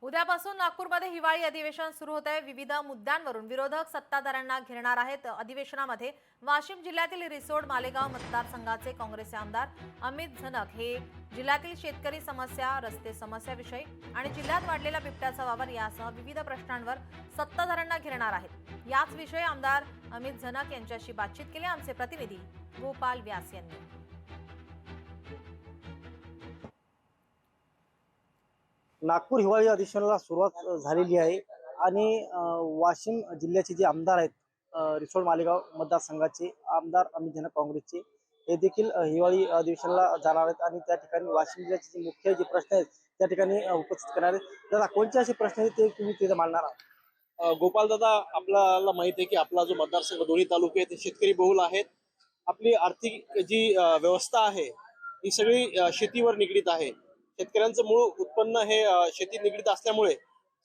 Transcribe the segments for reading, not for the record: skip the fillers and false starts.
उद्यापासून नागपूरमध्ये हिवाळी अधिवेशन सुरू होत आहे। विविध मुद्द्यांवरून विरोधक सत्ताधाऱ्यांना घेरणार आहेत। अधिवेशनामध्ये वाशिम जिल्ह्यातील रिसोड मालेगाव मतदारसंघाचे काँग्रेसचे आमदार अमित झनक हे जिल्ह्यातील शेतकरी समस्या, रस्ते समस्याविषयी आणि जिल्ह्यात वाढलेला बिबट्याचा वावर यासह विविध प्रश्नांवर सत्ताधाऱ्यांना घेरणार आहेत। याच विषयी आमदार अमित झनक यांच्याशी बातचीत केली आमचे प्रतिनिधी गोपाल व्यास यांनी। नागपूर हिवाळी अधिवेशनाला सुरुवात झालेली आहे आणि वाशिम जिल्ह्याचे जे आमदार आहेत रिसोड मालेगाव मतदारसंघाचे आमदार अमित झनक काँग्रेसचे हे देखील हिवाळी अधिवेशनाला जाणार आहेत आणि त्या ठिकाणी वाशिम जिल्ह्याचे जे मुख्य जे प्रश्न आहेत त्या ठिकाणी उपस्थित करणार आहेत। दादा, कोणते असे प्रश्न आहेत ते तुम्ही तिथे मांडणार आहात? गोपाल दादा, आपल्याला माहिती आहे की आपला जो मतदारसंघ दोन्ही तालुके आहेत ते शेतकरी बहुल आहेत। आपली आर्थिक जी व्यवस्था आहे ही सगळी शेतीवर निगडीत आहे। शेतकऱ्यांचं मूळ उत्पन्न हे शेती निगडीत असल्यामुळे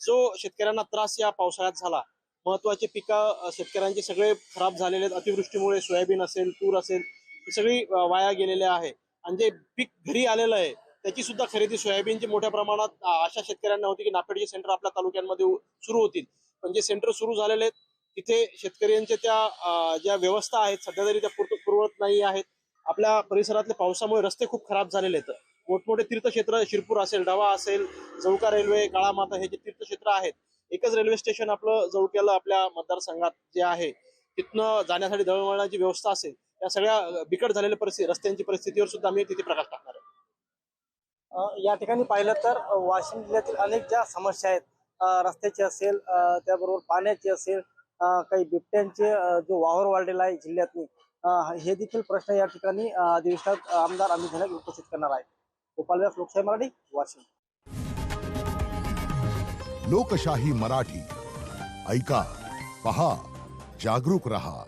जो शेतकऱ्यांना त्रास या पावसाळ्यात झाला, महत्वाचे पिकं शेतकऱ्यांचे सगळे खराब झालेले आहेत। अतिवृष्टीमुळे सोयाबीन असेल, तूर असेल, ही सगळी वाया गेलेले आहे आणि जे पीक घरी आलेलं आहे त्याची सुद्धा खरेदी सोयाबीनची मोठ्या प्रमाणात अशा शेतकऱ्यांना होती की नाफेडचे सेंटर आपल्या तालुक्यांमध्ये सुरू होतील, पण जे सेंटर सुरू झालेले आहेत तिथे शेतकऱ्यांच्या त्या ज्या व्यवस्था आहेत सध्या तरी त्या पुरवत नाही आहेत। आपल्या परिसरातल्या पावसामुळे रस्ते खूप खराब झालेले आहेत। मोठमोठे तीर्थक्षेत्र शिरपूर असेल, ढवा असेल, जळका रेल्वे, काळामाता हे जे तीर्थक्षेत्र आहेत, एकच रेल्वे स्टेशन आपलं जळक्याला आपल्या मतदारसंघात जे आहे तिथनं जाण्यासाठी दळणवळणाची व्यवस्था असेल, या सगळ्या बिकट झालेल्या परिस्थिती रस्त्यांची परिस्थितीवर सुद्धा आम्ही तिथे प्रकाश टाकणार आहे। या ठिकाणी पाहिलं तर वाशिम जिल्ह्यातील अनेक ज्या समस्या आहेत, रस्त्याची असेल, त्याबरोबर पाण्याची असेल, काही बिबट्यांचे जो वावर वाढलेला आहे जिल्ह्यातनी, हे देखील प्रश्न या ठिकाणी अधिवेशनात आमदार अमित झनक उपस्थित करणार आहेत। गोपाल व्यास, लोकशाही मराठी, वाशिम। लोकशाही मराठी ऐका, पहा, जागरूक रहा।